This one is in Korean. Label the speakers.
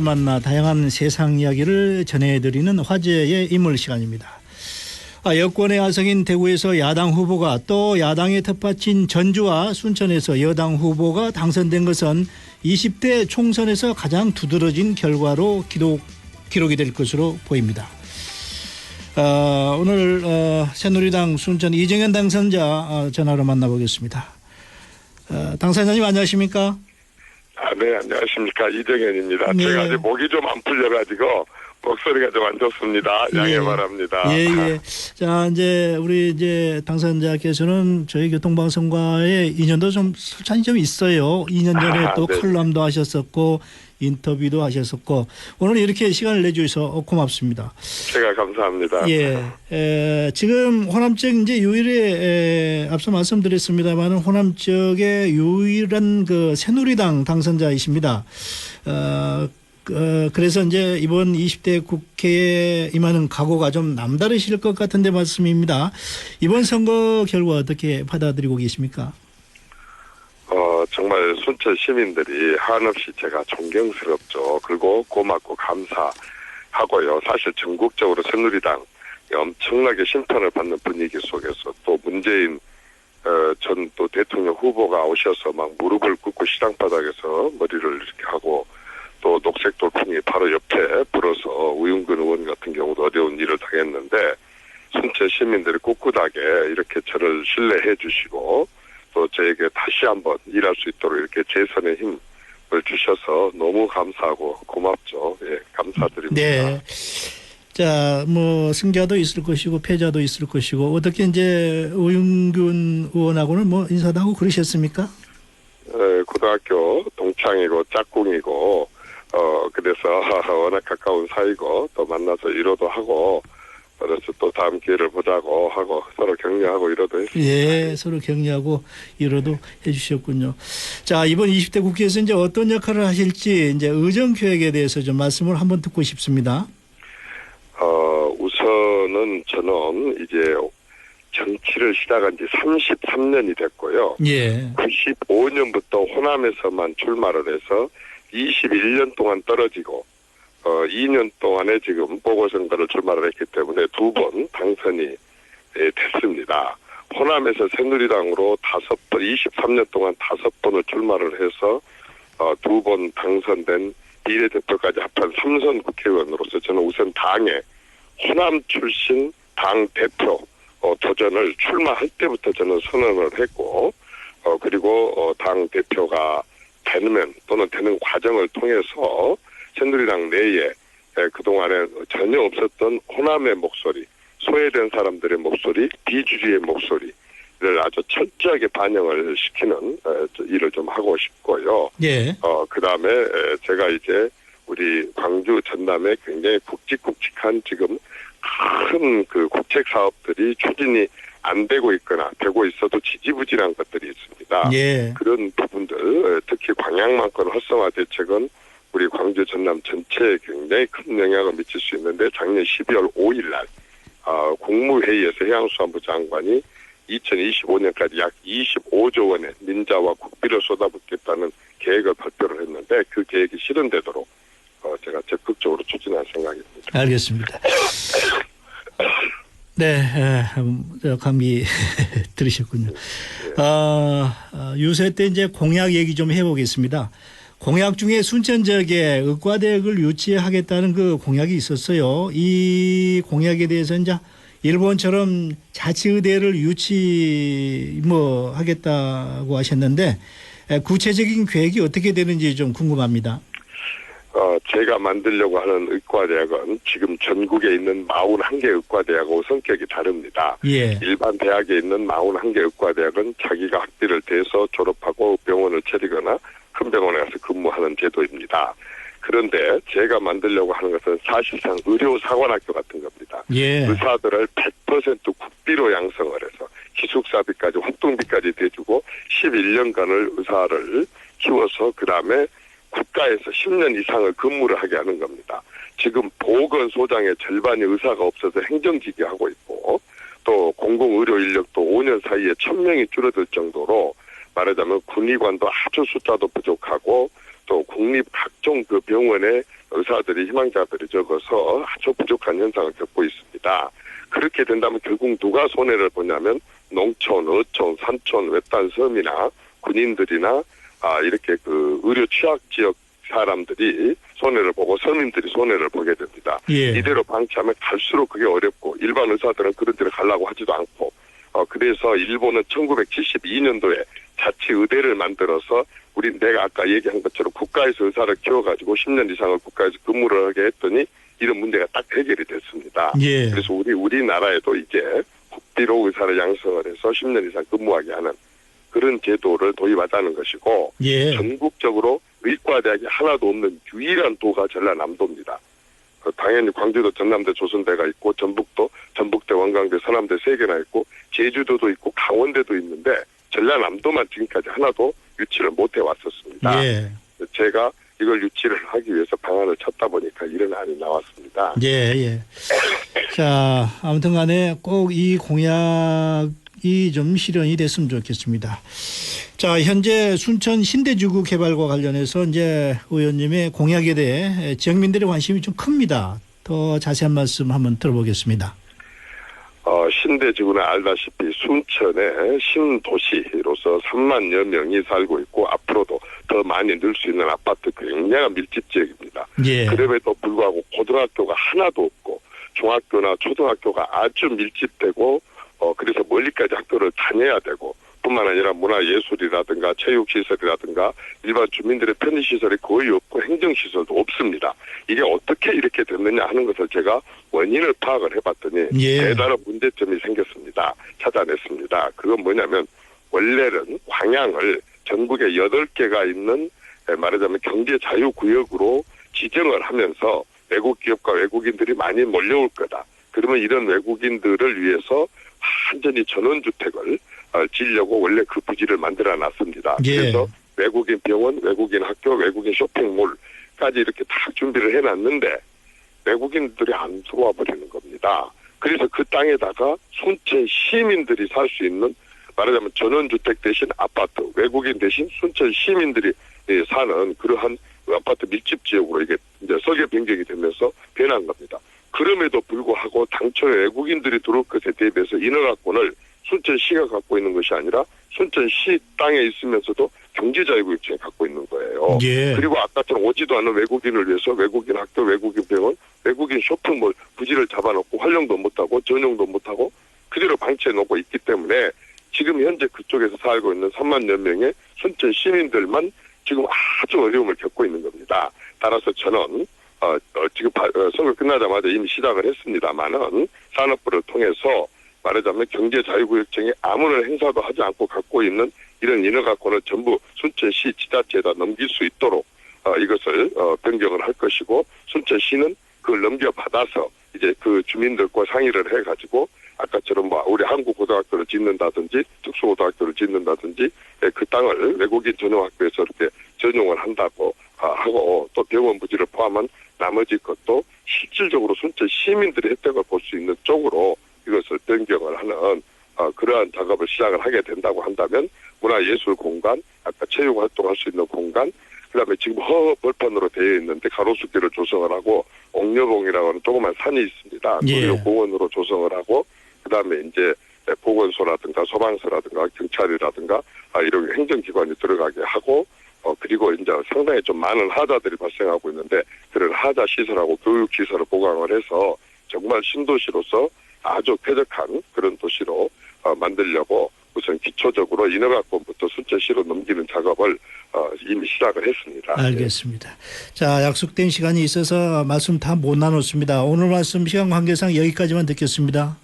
Speaker 1: 만나 다양한 세상 이야기를 전해드리는 화제의 인물 시간입니다. 여권의 아성인 대구에서 야당 후보가 또 야당의 텃밭인 전주와 순천에서 여당 후보가 당선된 것은 20대 총선에서 가장 두드러진 결과로 기록이 될 것으로 보입니다. 오늘 새누리당 순천 이정현 당선자 전화로 만나보겠습니다. 당선자님 안녕하십니까?
Speaker 2: 네, 안녕하십니까. 이정현입니다.
Speaker 1: 네.
Speaker 2: 제가 아직 목이 좀 안 풀려가지고 목소리가 좀 안 좋습니다. 양해 바랍니다.
Speaker 1: 예. 자, 우리 당선자께서는 저희 교통방송과의 인연도 좀 솔찬히 좀 있어요. 2년 전에 또
Speaker 2: 네.
Speaker 1: 칼럼도 하셨었고 인터뷰도 하셨었고 오늘 이렇게 시간을 내주셔서 고맙습니다.
Speaker 2: 제가 감사합니다.
Speaker 1: 예. 지금 호남 쪽 유일의 앞서 말씀드렸습니다만은 호남 쪽의 유일한 그 새누리당 당선자이십니다. 그래서 이번 20대 국회에 임하는 각오가 좀 남다르실 것 같은데 말씀입니다. 이번 선거 결과 어떻게 받아들이고 계십니까?
Speaker 2: 정말 순천 시민들이 한없이 제가 존경스럽죠. 그리고 고맙고 감사하고요. 사실 전국적으로 새누리당 엄청나게 심판을 받는 분위기 속에서 또 문재인 전 또 대통령 후보가 오셔서 막 무릎을 꿇고 시장바닥에서 머리를 이렇게 하고 또 녹색 돌풍이 바로 옆에 불어서 우윤근 의원 같은 경우도 어려운 일을 당했는데 순천 시민들이 꿋꿋하게 이렇게 저를 신뢰해 주시고 또 저에게 다시 한번 일할 수 있도록 이렇게 재선의 힘을 주셔서 너무 감사하고 고맙죠. 예, 감사드립니다.
Speaker 1: 네. 자, 승자도 있을 것이고 패자도 있을 것이고 어떻게 우윤근 의원하고는 인사도 하고 그러셨습니까?
Speaker 2: 고등학교 동창이고 짝꿍이고 그래서 워낙 가까운 사이고 또 만나서 위로도 하고 그래서 또 다음 기회를 보자고 하고 서로 격려하고 위로도 했습니다.
Speaker 1: 예, 서로 격려하고 위로도 해주셨군요. 자, 이번 20대 국회에서 어떤 역할을 하실지 의정표획에 대해서 좀 말씀을 한번 듣고 싶습니다.
Speaker 2: 우선은 저는 이제 정치를 시작한 지 33년이 됐고요.
Speaker 1: 예.
Speaker 2: 95년부터 호남에서만 출마를 해서 21년 동안 떨어지고 2년 동안에 지금 보궐선거를 출마를 했기 때문에 2번 당선이 됐습니다. 호남에서 새누리당으로 5번, 23년 동안 5번을 출마를 해서 2번 당선된 비례대표까지 합한 3선 국회의원으로서 저는 우선 당에 호남 출신 당 대표 도전을 출마할 때부터 저는 선언을 했고 그리고 당 대표가 되면 또는 되는 과정을 통해서 새누리당 내에 그동안에 전혀 없었던 호남의 목소리, 소외된 사람들의 목소리, 비주류의 목소리를 아주 철저하게 반영을 시키는 일을 좀 하고 싶고요.
Speaker 1: 예.
Speaker 2: 그다음에 제가 이제 우리 광주 전남에 굉장히 굵직굵직한 지금 큰 그 국책 사업들이 추진이 안 되고 있거나 되고 있어도 지지부진한 것들이 있습니다.
Speaker 1: 예.
Speaker 2: 그런 부분들 특히 광양만권 활성화 대책은 우리 광주 전남 전체에 굉장히 큰 영향을 미칠 수 있는데 작년 12월 5일 날 국무회의에서 해양수산부 장관이 2025년까지 약 25조 원의 민자와 국비를 쏟아붓겠다는 계획을 발표를 했는데 그 계획이 실현되도록 제가 적극적으로 추진할 생각입니다.
Speaker 1: 알겠습니다. 네, 감기 들으셨군요. 유세 때 공약 얘기 좀 해보겠습니다. 공약 중에 순천 지역에 의과대학을 유치하겠다는 그 공약이 있었어요. 이 공약에 대해서 일본처럼 자치의대를 하겠다고 하셨는데 구체적인 계획이 어떻게 되는지 좀 궁금합니다.
Speaker 2: 제가 만들려고 하는 의과대학은 지금 전국에 있는 41개 의과대학하고 성격이 다릅니다.
Speaker 1: 예.
Speaker 2: 일반 대학에 있는 41개 의과대학은 자기가 학비를 대서 졸업하고 병원을 차리거나 큰 병원에 가서 근무하는 제도입니다. 그런데 제가 만들려고 하는 것은 사실상 의료사관학교 같은 겁니다.
Speaker 1: 예.
Speaker 2: 의사들을 100% 국비로 양성을 해서 기숙사비까지 활동비까지 대주고 11년간을 의사를 키워서 그다음에 국가에서 10년 이상을 근무를 하게 하는 겁니다. 지금 보건소장의 절반이 의사가 없어서 행정직이 하고 있고 또 공공의료 인력도 5년 사이에 1,000명이 줄어들 정도로 말하자면 군의관도 아주 숫자도 부족하고 또 국립 각종 그 병원의 의사들이 희망자들이 적어서 아주 부족한 현상을 겪고 있습니다. 그렇게 된다면 결국 누가 손해를 보냐면 농촌, 어촌, 산촌, 외딴 섬이나 군인들이나 이렇게 그 의료 취약 지역 사람들이 손해를 보고 서민들이 손해를 보게 됩니다.
Speaker 1: 예.
Speaker 2: 이대로 방치하면 갈수록 그게 어렵고 일반 의사들은 그런 데를 가려고 하지도 않고 그래서 일본은 1972년도에 자치의대를 만들어서 내가 아까 얘기한 것처럼 국가에서 의사를 키워가지고 10년 이상을 국가에서 근무를 하게 했더니 이런 문제가 딱 해결이 됐습니다.
Speaker 1: 예.
Speaker 2: 그래서 우리나라에도 이제 국비로 의사를 양성을 해서 10년 이상 근무하게 하는 그런 제도를 도입하자는 것이고
Speaker 1: 예.
Speaker 2: 전국적으로 의과대학이 하나도 없는 유일한 도가 전라남도입니다. 당연히 광주도 전남대 조선대가 있고 전북도 전북대 원광대 서남대 3개나 있고 제주도도 있고 강원대도 있는데 전라남도만 지금까지 하나도 유치를 못해 왔었습니다.
Speaker 1: 예.
Speaker 2: 제가 이걸 유치를 하기 위해서 방안을 찾다 보니까 이런 안이 나왔습니다.
Speaker 1: 예, 예. 자, 아무튼 간에 꼭 이 공약이 좀 실현이 됐으면 좋겠습니다. 자, 현재 순천 신대지구 개발과 관련해서 이제 의원님의 공약에 대해 지역민들의 관심이 좀 큽니다. 더 자세한 말씀 한번 들어보겠습니다.
Speaker 2: 신대지구는 알다시피 순천의 신도시로서 3만여 명이 살고 있고 앞으로도 더 많이 늘 수 있는 아파트 굉장한 밀집 지역입니다.
Speaker 1: 예.
Speaker 2: 그럼에도 불구하고 고등학교가 하나도 없고 중학교나 초등학교가 아주 밀집되고 그래서 멀리까지 학교를 다녀야 되고 뿐만 아니라 문화예술이라든가 체육시설이라든가 일반 주민들의 편의시설이 거의 없고 행정시설도 없습니다. 이게 어떻게 이렇게 됐느냐 하는 것을 제가 원인을 파악을 해봤더니
Speaker 1: 예.
Speaker 2: 대단한 문제점이 생겼습니다. 찾아냈습니다. 그건 뭐냐면 원래는 광양을 전국에 8개가 있는 말하자면 경제자유구역으로 지정을 하면서 외국 기업과 외국인들이 많이 몰려올 거다. 그러면 이런 외국인들을 위해서 완전히 전원주택을 지으려고 원래 그 부지를 만들어 놨습니다.
Speaker 1: 예.
Speaker 2: 그래서 외국인 병원, 외국인 학교, 외국인 쇼핑몰까지 이렇게 딱 준비를 해놨는데 외국인들이 안 들어와 버리는 겁니다. 그래서 그 땅에다가 순천 시민들이 살 수 있는 말하자면 전원주택 대신 아파트, 외국인 대신 순천 시민들이 사는 그러한 아파트 밀집 지역으로 이게 이제 설계 변경이 되면서 변한 겁니다. 그럼에도 불구하고 당초에 외국인들이 들어올 것에 대비해서 인허가권을 순천시가 갖고 있는 것이 아니라 순천시 땅에 있으면서도 경제자유구역청이 갖고 있는 거예요.
Speaker 1: 예.
Speaker 2: 그리고 아까처럼 오지도 않은 외국인을 위해서 외국인 학교, 외국인 병원, 외국인 쇼핑몰 부지를 잡아놓고 활용도 못하고 전용도 못하고 그대로 방치해놓고 있기 때문에 지금 현재 그쪽에서 살고 있는 3만여 명의 순천 시민들만 지금 아주 어려움을 겪고 있는 겁니다. 따라서 저는 지금 선거 끝나자마자 이미 시작을 했습니다만은 산업부를 통해서 말하자면 경제자유구역청이 아무런 행사도 하지 않고 갖고 있는 이런 인허가권을 전부 순천시 지자체에다 넘길 수 있도록 이것을 변경을 할 것이고 순천시는 그걸 넘겨받아서 이제 그 주민들과 상의를 해가지고 아까처럼 우리 한국고등학교를 짓는다든지 특수고등학교를 짓는다든지 그 땅을 외국인 전용학교에서 이렇게 전용을 한다고 하고 또 병원 부지를 포함한 나머지 것도 실질적으로 순천 시민들이 혜택을 볼 수 있는 쪽으로 이것을 변경을 하는 그러한 작업을 시작을 하게 된다고 한다면 문화예술 공간, 아까 체육활동할 수 있는 공간, 그다음에 지금 허벌판으로 되어 있는데 가로수길을 조성을 하고 옥녀봉이라고 하는 조그만 산이 있습니다.
Speaker 1: 예.
Speaker 2: 거기를 공원으로 조성을 하고 그다음에 이제 보건소라든가 소방서라든가 경찰이라든가 이런 행정기관이 들어가게 하고 그리고 이제 상당히 좀 많은 하자들이 발생하고 있는데 그런 하자 시설하고 교육 시설을 보강을 해서 정말 신도시로서 아주 쾌적한 그런 도시로 만들려고 우선 기초적으로 인허가권부터 순천시로 넘기는 작업을 이미 시작을 했습니다.
Speaker 1: 알겠습니다. 자, 약속된 시간이 있어서 말씀 다 못 나눴습니다. 오늘 말씀 시간 관계상 여기까지만 듣겠습니다.